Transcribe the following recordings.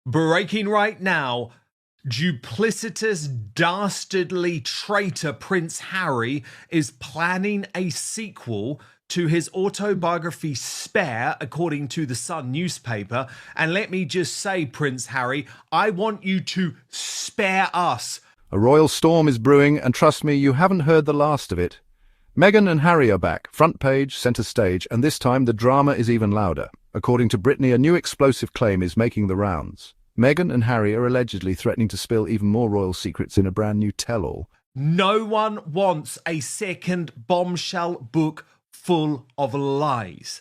Breaking right now, duplicitous, dastardly traitor Prince Harry is planning a sequel to his autobiography Spare, according to the Sun newspaper. And let me just say, Prince Harry, I want you to spare us. A royal storm is brewing, and trust me, you haven't heard the last of it. Meghan and Harry are back, front page, centre stage, and this time the drama is even louder. According to Brittany, a new explosive claim is making the rounds. Meghan and Harry are allegedly threatening to spill even more royal secrets in a brand new tell-all. No one wants a second bombshell book full of lies.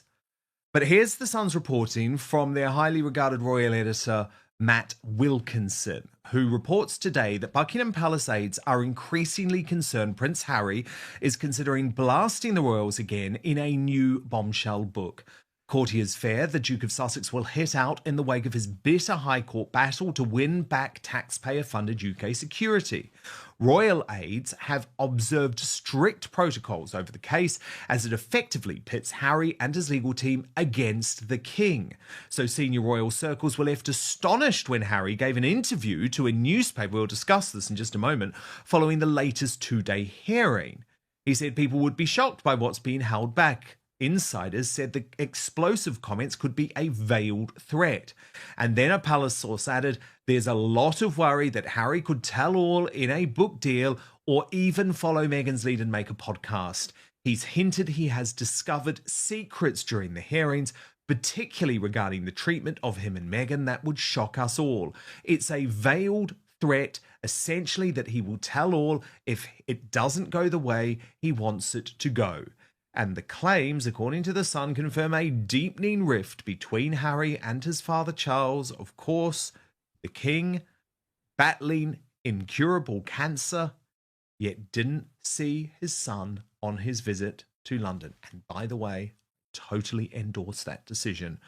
But here's the Sun's reporting from their highly regarded royal editor, Matt Wilkinson, who reports today that Buckingham Palace aides are increasingly concerned Prince Harry is considering blasting the royals again in a new bombshell book. Courtiers fear the Duke of Sussex will hit out in the wake of his bitter High Court battle to win back taxpayer-funded UK security. Royal aides have observed strict protocols over the case as it effectively pits Harry and his legal team against the King. So senior royal circles were left astonished when Harry gave an interview to a newspaper, we'll discuss this in just a moment, following the latest two-day hearing. He said people would be shocked by what's being held back. Insiders said the explosive comments could be a veiled threat. And then a palace source added, there's a lot of worry that Harry could tell all in a book deal or even follow Meghan's lead and make a podcast. He's hinted he has discovered secrets during the hearings, particularly regarding the treatment of him and Meghan, that would shock us all. It's a veiled threat, essentially that he will tell all if it doesn't go the way he wants it to go. And the claims, according to The Sun, confirm a deepening rift between Harry and his father Charles, of course, the King, battling incurable cancer, yet didn't see his son on his visit to London. And by the way, totally endorse that decision.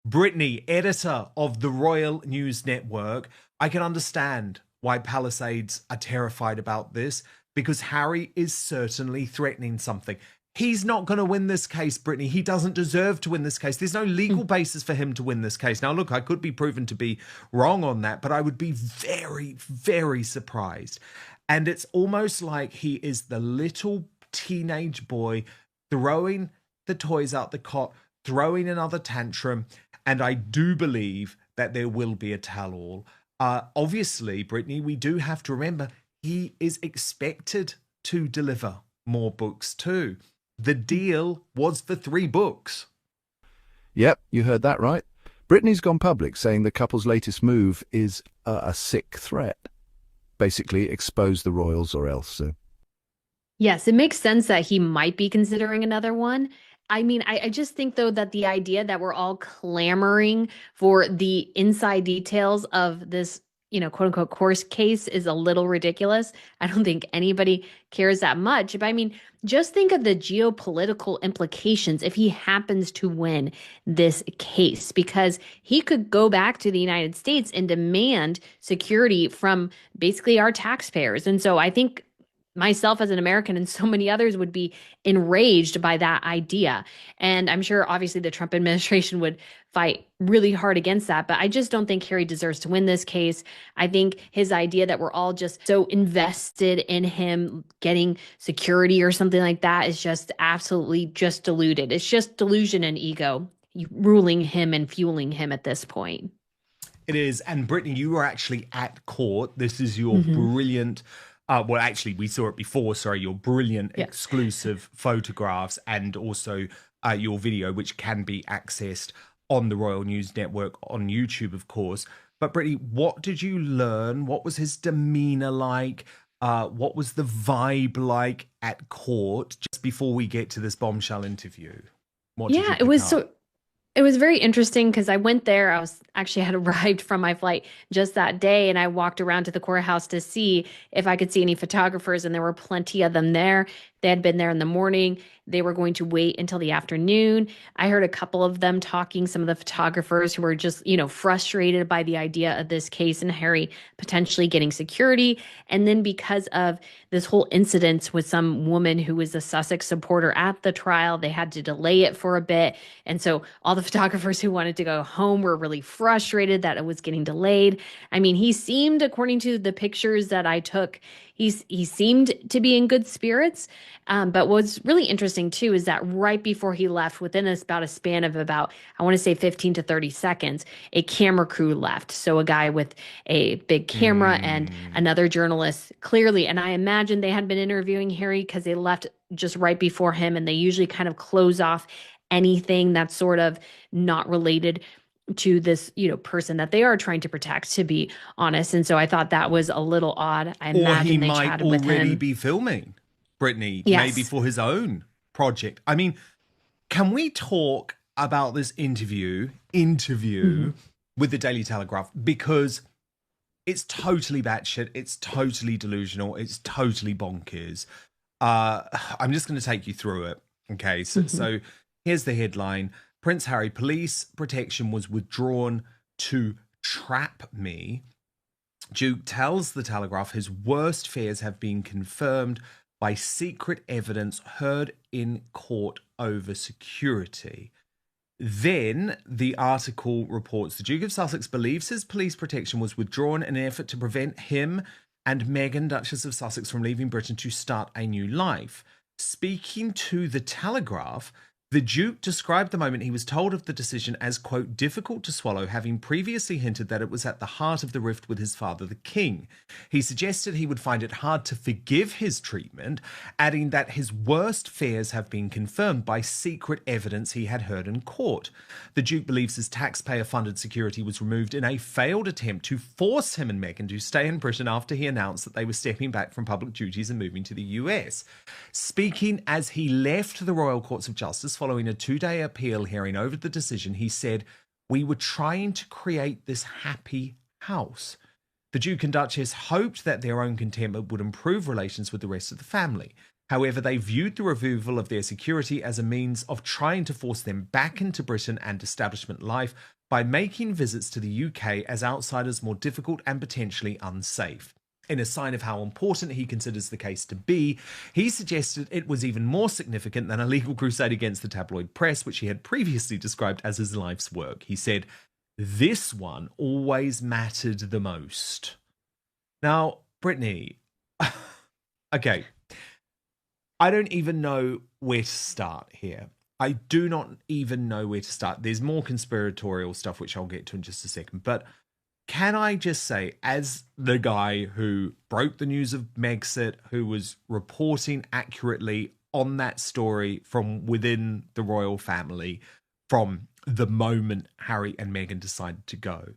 Brittany, editor of the Royal News Network, I can understand why Palace aides are terrified about this, because Harry is certainly threatening something. He's not going to win this case, Brittany. He doesn't deserve to win this case. There's no legal basis for him to win this case. Now, look, I could be proven to be wrong on that, but I would be very, very surprised. And it's almost like he is the little teenage boy throwing the toys out the cot, throwing another tantrum. And I do believe that there will be a tell-all. Obviously, Brittany, we do have to remember he is expected to deliver more books too. The deal was for 3 books. Yep, you heard that right. Brittany's gone public saying the couple's latest move is a sick threat. Basically, expose the royals or else. So. Yes, it makes sense that he might be considering another one. I mean, I just think, though, that the idea that we're all clamoring for the inside details of this, quote unquote, court case is a little ridiculous. I don't think anybody cares that much. But I mean, just think of the geopolitical implications if he happens to win this case, because he could go back to the United States and demand security from basically our taxpayers. And so I think myself as an American and so many others would be enraged by that idea. And I'm sure obviously the Trump administration would fight really hard against that. But I just don't think Harry deserves to win this case. I think his idea that we're all just so invested in him getting security or something like that is just absolutely just deluded. It's just delusion and ego ruling him and fueling him at this point. It is. And Brittany, you were actually at court. This is your brilliant... well, actually, we saw it before. Sorry, your brilliant exclusive photographs and also your video, which can be accessed on the Royal News Network on YouTube, of course. But Brittany, what did you learn? What was his demeanor like? What was the vibe like at court just before we get to this bombshell interview? It was very interesting because I went there. I had arrived from my flight just that day, and I walked around to the courthouse to see if I could see any photographers, and there were plenty of them there. They had been there in the morning. They were going to wait until the afternoon. I heard a couple of them talking, some of the photographers who were just, frustrated by the idea of this case and Harry potentially getting security. And then because of this whole incident with some woman who was a Sussex supporter at the trial, they had to delay it for a bit. And so all the photographers who wanted to go home were really frustrated that it was getting delayed. I mean, he seemed, according to the pictures that I took, he seemed to be in good spirits. But what's really interesting too is that right before he left, within about a span of about, I want to say 15 to 30 seconds, a camera crew left. So a guy with a big camera and another journalist, clearly. And I imagine they had been interviewing Harry because they left just right before him, and they usually kind of close off anything that's sort of not related to this, person that they are trying to protect, to be honest. And so I thought that was a little odd. I Or he imagine they might chatted with already him. be filming, Brittany, Yes. maybe for his own project. I mean, can we talk about this interview with the Daily Telegraph? Because it's totally batshit. It's totally delusional. It's totally bonkers. I'm just going to take you through it. Okay, so here's the headline. Prince Harry, police protection was withdrawn to trap me. Duke tells the Telegraph his worst fears have been confirmed by secret evidence heard in court over security. Then the article reports the Duke of Sussex believes his police protection was withdrawn in an effort to prevent him and Meghan, Duchess of Sussex, from leaving Britain to start a new life. Speaking to the Telegraph, the Duke described the moment he was told of the decision as, quote, difficult to swallow, having previously hinted that it was at the heart of the rift with his father, the king. He suggested he would find it hard to forgive his treatment, adding that his worst fears have been confirmed by secret evidence he had heard in court. The Duke believes his taxpayer-funded security was removed in a failed attempt to force him and Meghan to stay in Britain after he announced that they were stepping back from public duties and moving to the US. Speaking as he left the Royal Courts of Justice following a 2-day appeal hearing over the decision, he said, "We were trying to create this happy house." The Duke and Duchess hoped that their own contentment would improve relations with the rest of the family. However, they viewed the removal of their security as a means of trying to force them back into Britain and establishment life by making visits to the UK as outsiders more difficult and potentially unsafe. In a sign of how important he considers the case to be, he suggested it was even more significant than a legal crusade against the tabloid press, which he had previously described as his life's work. He said, "This one always mattered the most." Now, Brittany, okay, I don't even know where to start here. I do not even know where to start. There's more conspiratorial stuff, which I'll get to in just a second, but can I just say, as the guy who broke the news of Megxit, who was reporting accurately on that story from within the royal family, from the moment Harry and Meghan decided to go,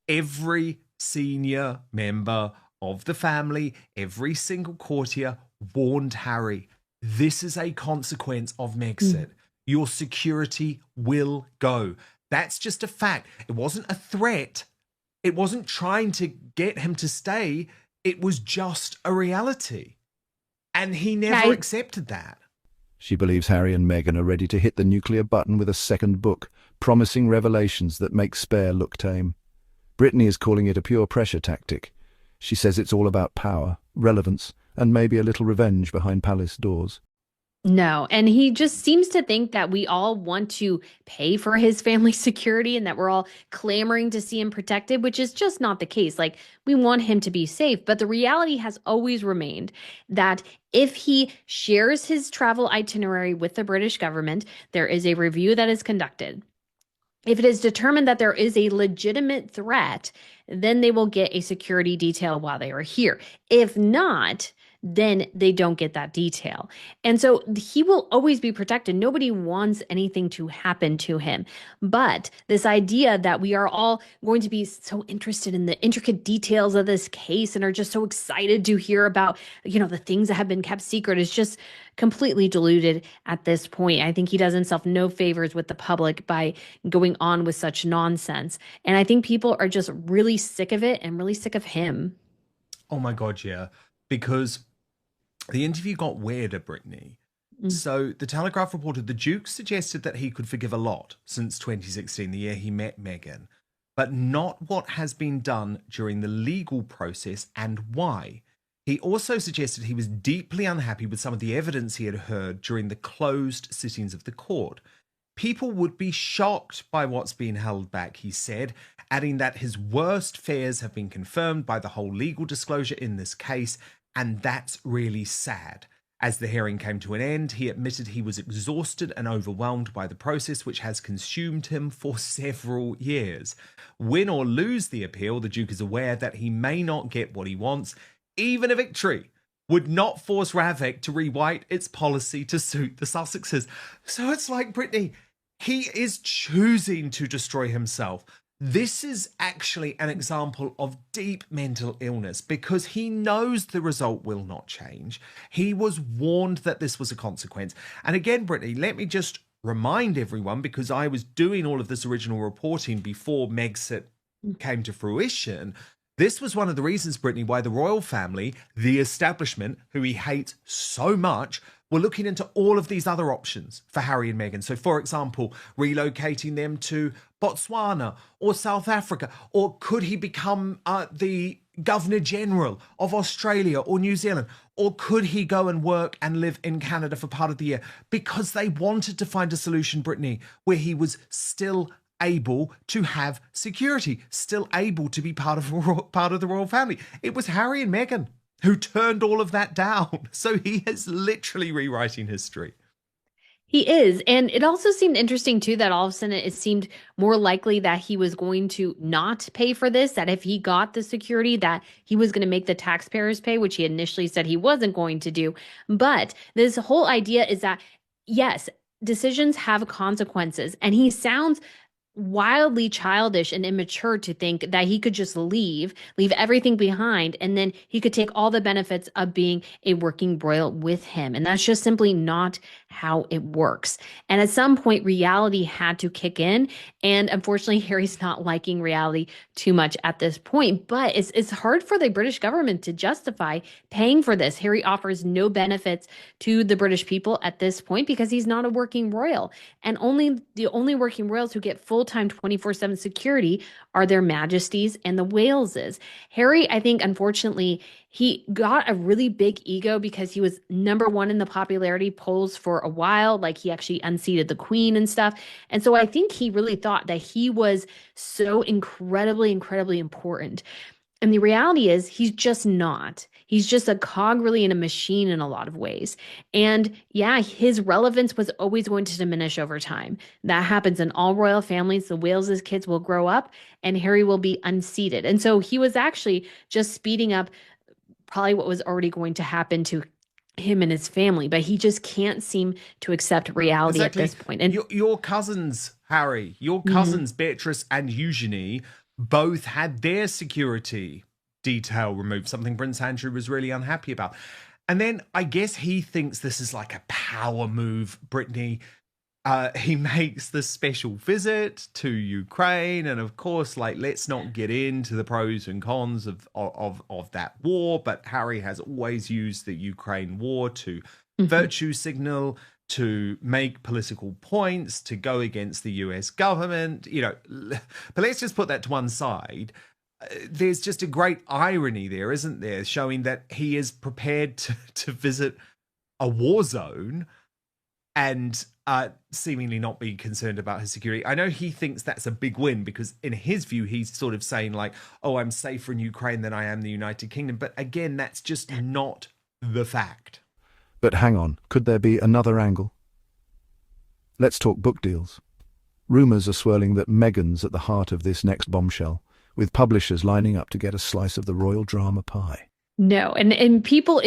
every senior member of the family, every single courtier warned Harry, this is a consequence of Megxit. Your security will go. That's just a fact. It wasn't a threat. It wasn't trying to get him to stay. It was just a reality. And he never accepted that. She believes Harry and Meghan are ready to hit the nuclear button with a second book, promising revelations that make Spare look tame. Brittany is calling it a pure pressure tactic. She says it's all about power, relevance, and maybe a little revenge behind palace doors. No, and he just seems to think that we all want to pay for his family's security and that we're all clamoring to see him protected, which is just not the case. Like, we want him to be safe, but the reality has always remained that if he shares his travel itinerary with the British government, there is a review that is conducted. If it is determined that there is a legitimate threat, then they will get a security detail while they are here. If not, then they don't get that detail. And so he will always be protected. Nobody wants anything to happen to him. But this idea that we are all going to be so interested in the intricate details of this case and are just so excited to hear about, the things that have been kept secret is just completely deluded at this point. I think he does himself no favors with the public by going on with such nonsense. And I think people are just really sick of it and really sick of him. Oh my God, yeah. Because The interview got weirder, Brittany. So the Telegraph reported the Duke suggested that he could forgive a lot since 2016, the year he met Meghan, but not what has been done during the legal process and why. He also suggested he was deeply unhappy with some of the evidence he had heard during the closed sittings of the court. People would be shocked by what's been held back, he said, adding that his worst fears have been confirmed by the whole legal disclosure in this case, and that's really sad. As the hearing came to an end, he admitted he was exhausted and overwhelmed by the process, which has consumed him for several years. Win or lose the appeal, the Duke is aware that he may not get what he wants. Even a victory would not force Ravik to rewrite its policy to suit the Sussexes. So it's like, Brittany, he is choosing to destroy himself. This is actually an example of deep mental illness because he knows the result will not change. He was warned that this was a consequence. And again, Brittany, let me just remind everyone, because I was doing all of this original reporting before Megxit came to fruition. This was one of the reasons, Brittany, why the royal family, the establishment, who he hates so much, were looking into all of these other options for Harry and Meghan. So, for example, relocating them to Botswana or South Africa, or could he become the Governor General of Australia or New Zealand? Or could he go and work and live in Canada for part of the year? Because they wanted to find a solution, Brittany, where he was still able to have security, still able to be part of the royal family. It was Harry and Meghan who turned all of that down. So he is literally rewriting history. He is. And it also seemed interesting, too, that all of a sudden it seemed more likely that he was going to not pay for this, that if he got the security, that he was going to make the taxpayers pay, which he initially said he wasn't going to do. But this whole idea is that, yes, decisions have consequences. And he sounds wildly childish and immature to think that he could just leave everything behind, and then he could take all the benefits of being a working royal with him. And that's just simply not how it works. And at some point, reality had to kick in. And unfortunately, Harry's not liking reality too much at this point. But it's hard for the British government to justify paying for this. Harry offers no benefits to the British people at this point because he's not a working royal. And the only working royals who get full-time 24/7 security are their majesties and the Waleses. Harry, I think, unfortunately, he got a really big ego because he was #1 in the popularity polls for a while. Like, he actually unseated the Queen and stuff. And so I think he really thought that he was so incredibly, incredibly important. And the reality is he's just not. He's just a cog really in a machine in a lot of ways. And yeah, his relevance was always going to diminish over time. That happens in all royal families. The Wales' kids will grow up and Harry will be unseated. And so he was actually just speeding up probably what was already going to happen to him and his family, but he just can't seem to accept reality at this point. And your cousins, Harry, your cousins, Beatrice and Eugenie, both had their security detail removed, something Prince Andrew was really unhappy about. And then I guess he thinks this is like a power move, Brittany. He makes this special visit to Ukraine, and of course, like, let's not get into the pros and cons of that war, but Harry has always used the Ukraine war to virtue signal, to make political points, to go against the US government, but let's just put that to one side. There's just a great irony there, isn't there? Showing that he is prepared to visit a war zone and seemingly not be concerned about his security. I know he thinks that's a big win because in his view, he's sort of saying like, oh, I'm safer in Ukraine than I am the United Kingdom. But again, that's just not the fact. But hang on, could there be another angle? Let's talk book deals. Rumours are swirling that Meghan's at the heart of this next bombshell, with publishers lining up to get a slice of the royal drama pie. No, and people,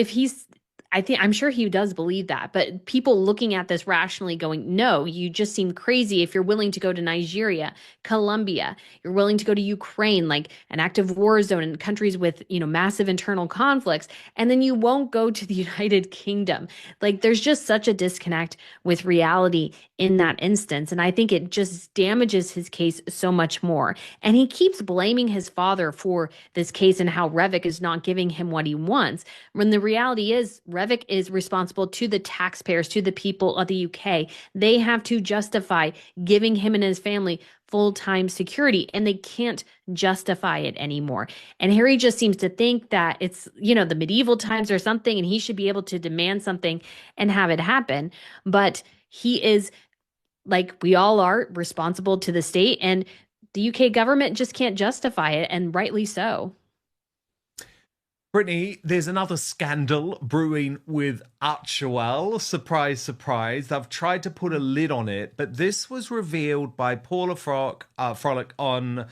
I'm sure he does believe that, but people looking at this rationally going, no, you just seem crazy if you're willing to go to Nigeria, Colombia, you're willing to go to Ukraine, like an active war zone in countries with, massive internal conflicts, and then you won't go to the United Kingdom. Like, there's just such a disconnect with reality in that instance. And I think it just damages his case so much more. And he keeps blaming his father for this case and how Ravik is not giving him what he wants, when the reality is Revick is responsible to the taxpayers, to the people of the UK. They have to justify giving him and his family full-time security, and they can't justify it anymore. And Harry just seems to think that it's, the medieval times or something, and he should be able to demand something and have it happen. But he is, like we all are, responsible to the state, and the UK government just can't justify it, and rightly so. Brittany, there's another scandal brewing with Archewell. Surprise, surprise. They've tried to put a lid on it, but this was revealed by Paula Frolick on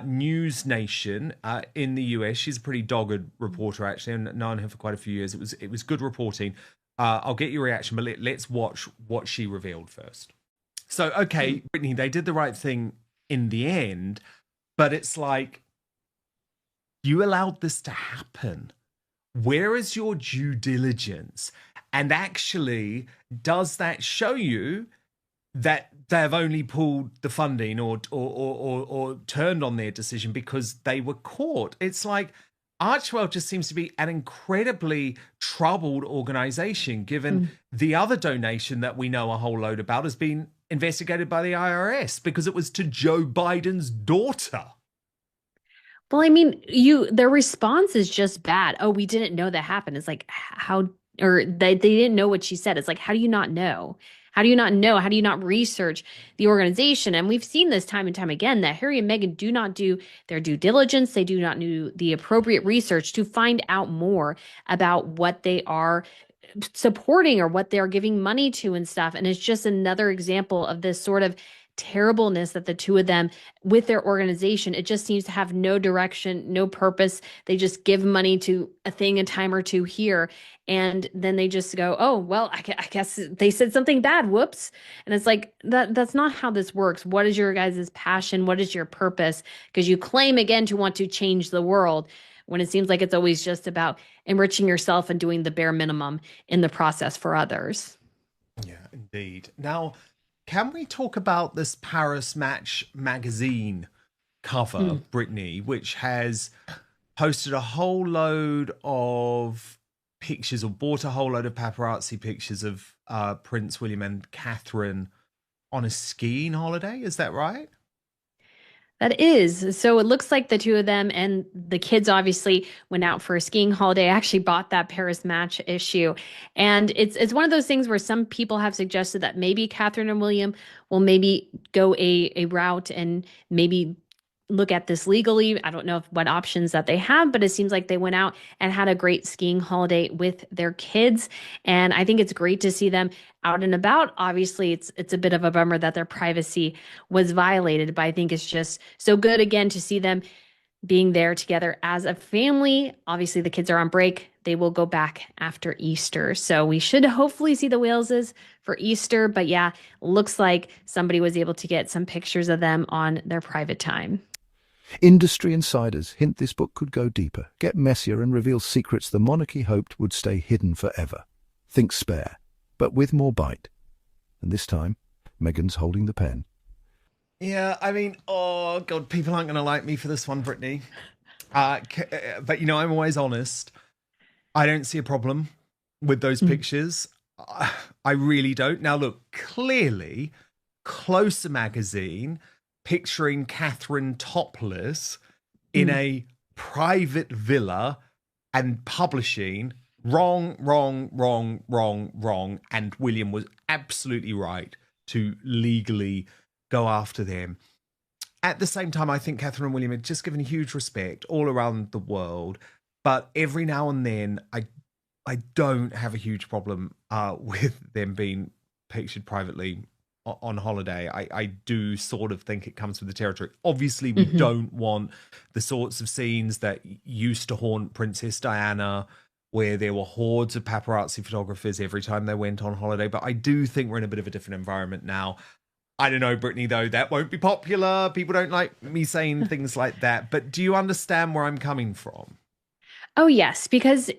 News Nation in the US. She's a pretty dogged reporter, actually, and known her for quite a few years. It was good reporting. I'll get your reaction, but let's watch what she revealed first. So, okay, Brittany, they did the right thing in the end, but it's like, you allowed this to happen. Where is your due diligence? And actually, does that show you that they've only pulled the funding or turned on their decision because they were caught? It's like Archewell just seems to be an incredibly troubled organization, given the other donation that we know a whole load about has been investigated by the IRS because it was to Joe Biden's daughter. Well, I mean, their response is just bad. Oh, we didn't know that happened. It's like, how, or they didn't know what she said. It's like, how do you not know? How do you not know? How do you not research the organization? And we've seen this time and time again that Harry and Meghan do not do their due diligence. They do not do the appropriate research to find out more about what they are supporting or what they're giving money to and stuff. And it's just another example of this sort of terribleness that the two of them with their organization, it just seems to have no direction, no purpose. They just give money to a thing a time or two here, and then they just go, oh, well, I guess they said something bad, whoops. And it's like, that's not how this works. What is your guys' passion? What is your purpose? Because you claim again to want to change the world when it seems like it's always just about enriching yourself and doing the bare minimum in the process for others. Yeah, indeed. Now, can we talk about this Paris Match magazine cover, Brittany, which has posted a whole load of pictures or bought a whole load of paparazzi pictures of Prince William and Catherine on a skiing holiday? Is that right? That is. So it looks like the two of them and the kids obviously went out for a skiing holiday. I actually bought that Paris Match issue. And it's one of those things where some people have suggested that maybe Catherine and William will maybe go a route and maybe look at this legally. I don't know what options that they have, but it seems like they went out and had a great skiing holiday with their kids. And I think it's great to see them out and about. Obviously, it's a bit of a bummer that their privacy was violated, but I think it's just so good again to see them being there together as a family. Obviously, the kids are on break. They will go back after Easter. So we should hopefully see the Waleses for Easter. But yeah, looks like somebody was able to get some pictures of them on their private time. Industry insiders hint this book could go deeper, get messier and reveal secrets the monarchy hoped would stay hidden forever. Think spare, but with more bite. And this time, Meghan's holding the pen. Yeah, I mean, oh God, people aren't going to like me for this one, Brittany. But, I'm always honest. I don't see a problem with those pictures. I really don't. Now, look, clearly, Closer magazine picturing Catherine topless in a private villa and publishing wrong. And William was absolutely right to legally go after them. At the same time, I think Catherine and William are just given huge respect all around the world. But every now and then, I don't have a huge problem with them being pictured privately on holiday. I do sort of think it comes with the territory. Obviously, we don't want the sorts of scenes that used to haunt Princess Diana, where there were hordes of paparazzi photographers every time they went on holiday. But I do think we're in a bit of a different environment now. I don't know, Brittany, though, that won't be popular. People don't like me saying things like that. But do you understand where I'm coming from? Oh, yes, because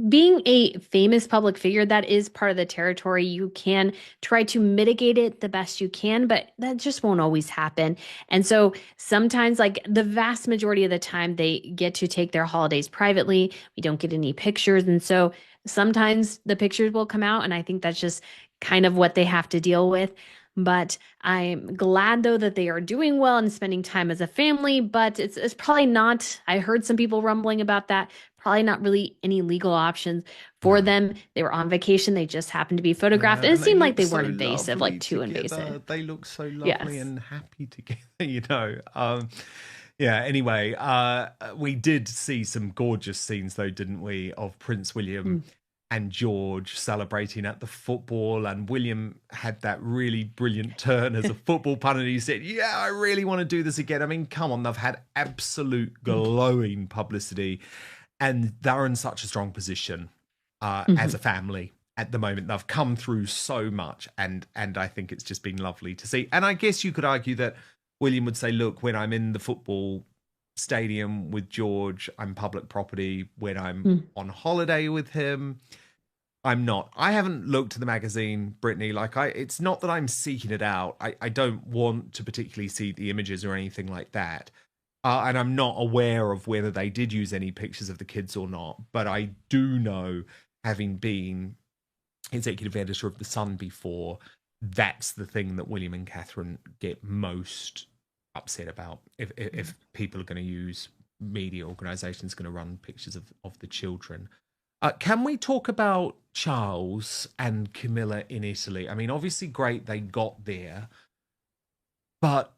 being a famous public figure, that is part of the territory. You can try to mitigate it the best you can, but that just won't always happen. And so sometimes, like the vast majority of the time, they get to take their holidays privately. We don't get any pictures. And so sometimes the pictures will come out, and I think that's just kind of what they have to deal with. But I'm glad though that they are doing well and spending time as a family, but it's probably not, I heard some people rumbling about that, probably not really any legal options for No. them. They were on vacation, they just happened to be photographed, Yeah, and it and they seemed like look they so weren't invasive, lovely like too invasive. together. They look so lovely Yes. and happy together, Yeah, anyway, we did see some gorgeous scenes though, didn't we, of Prince William Mm. and George celebrating at the football, and William had that really brilliant turn as a football pundit. He said, "Yeah, I really want to do this again." I mean, come on, they've had absolute glowing publicity, and they're in such a strong position as Mhm. a family at the moment. They've come through so much, and I think it's just been lovely to see. And I guess you could argue that William would say, "Look, when I'm in the football stadium with George, I'm public property. When I'm Mm. on holiday with him, I'm not." I haven't looked at the magazine, Brittany. It's not that I'm seeking it out. I don't want to particularly see the images or anything like that. And I'm not aware of whether they did use any pictures of the kids or not. But I do know, having been executive editor of The Sun before, that's the thing that William and Catherine get most upset about. If people are going to use, media organizations going to run pictures of the children. Can we talk about Charles and Camilla in Italy? I mean, obviously, great they got there, but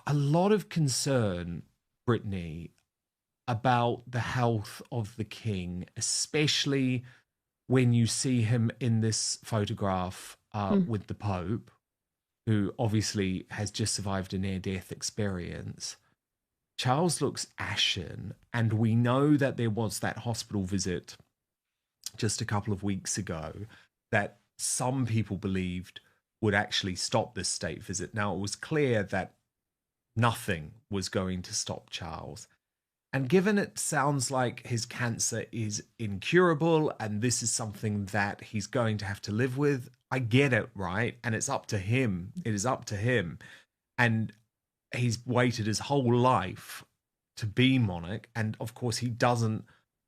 a lot of concern, Brittany, about the health of the king, especially when you see him in this photograph Mm. with the Pope, who obviously has just survived a near-death experience. Charles looks ashen, and we know that there was that hospital visit just a couple of weeks ago that some people believed would actually stop this state visit. Now, it was clear that nothing was going to stop Charles. And given it sounds like his cancer is incurable and this is something that he's going to have to live with, I get it, right? And it's up to him. It is up to him. And he's waited his whole life to be monarch. And of course, he doesn't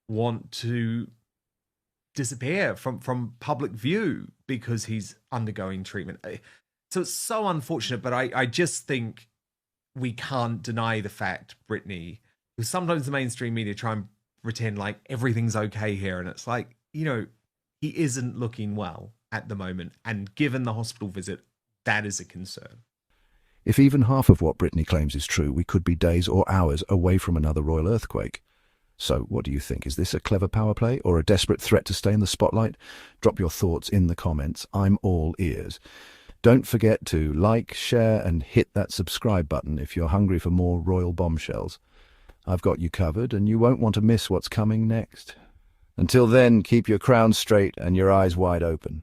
want to disappear from public view because he's undergoing treatment. So it's so unfortunate, but I just think we can't deny the fact, Brittany, because sometimes the mainstream media try and pretend like everything's okay here, and it's like, he isn't looking well at the moment, and given the hospital visit, that is a concern. If even half of what Brittany claims is true, we could be days or hours away from another royal earthquake. So what do you think? Is this a clever power play or a desperate threat to stay in the spotlight? Drop your thoughts in the comments. I'm all ears. Don't forget to like, share and hit that subscribe button if you're hungry for more royal bombshells. I've got you covered and you won't want to miss what's coming next. Until then, keep your crown straight and your eyes wide open.